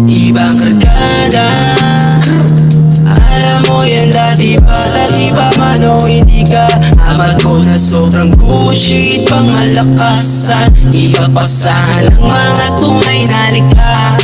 Ibang kargada, alam mo yan dati pa. Sa iba man o hindi ka amat ko na sobrang Gucci pangalakasan. Iba pa sana ng mga tunay na likha.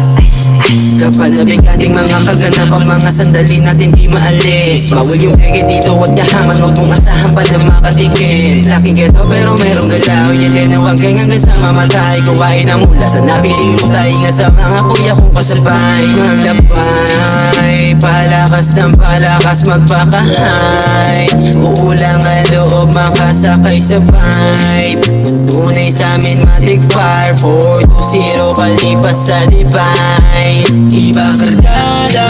Kapag nabigating mga kaganapang mga sandali natin di maalis. Bawal yung peke dito at yahaman, huwag mong asahan pa na makatikim. Laking keto pero merong galaw, yan din na huwag kang hanggang sa mamatay. Kuwain na mula sa nabiling luta, ingat sa mga kuya kong kasabay. Maglapay, palakas ng palakas magpakahay. Kulang ang loob makasakay sa vibe. Tunay sa amin matic fire, 4-2-0 kalipas sa device. Ibang kargada,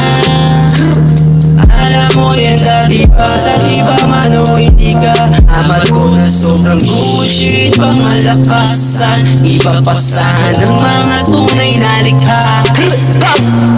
alam mo yan dati pa. Sa iba man o hindi ka amat ko na sobrang Gucci pangalakasan. Iba pa sana ng mga tunay na likha.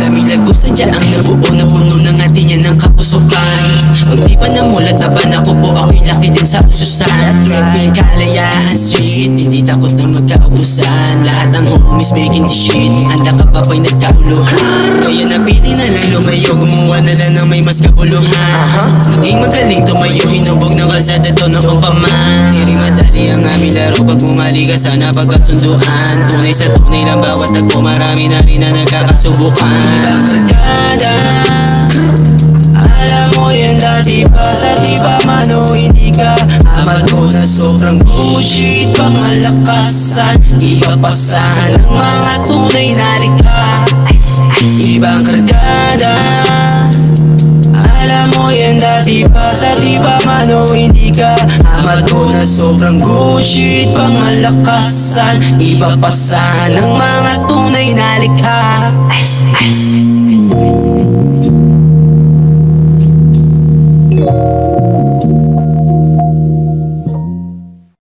Daming lagusan dyan ang nabuo na puno ng atin yan ng kapusukan. Magdi pa na mulat taban ako po ako'y laki din sa ususan. Grabe kalayaan street, hindi takot na magkaubusan. Lahat ng homies making the shit, handa ka pa pa'y nagkauluhan. Kaya napili na lang lumayo, gumawa na lang ng may mas kapuluhan. Naging magaling tumayo, hinubog ng kalsada to noong paman. Hindi madali ang aming laro pag bumali ka sana pagkasunduan. Tunay sa tunay lang bawat tagpo, marami na rin na nagkakasubukan. Ibang kargada, alam mo yan dati pa. Sa iba man o hindi ka amat ko na sobrang Gucci pangalakasan. Iba pa sana ng mga tunay na likha. Ibang kargada, alam mo yan dati pa. Sa iba man o hindi ka amat ko na sobrang Gucci pangalakasan. Iba pa sana ng mga tunay na likha.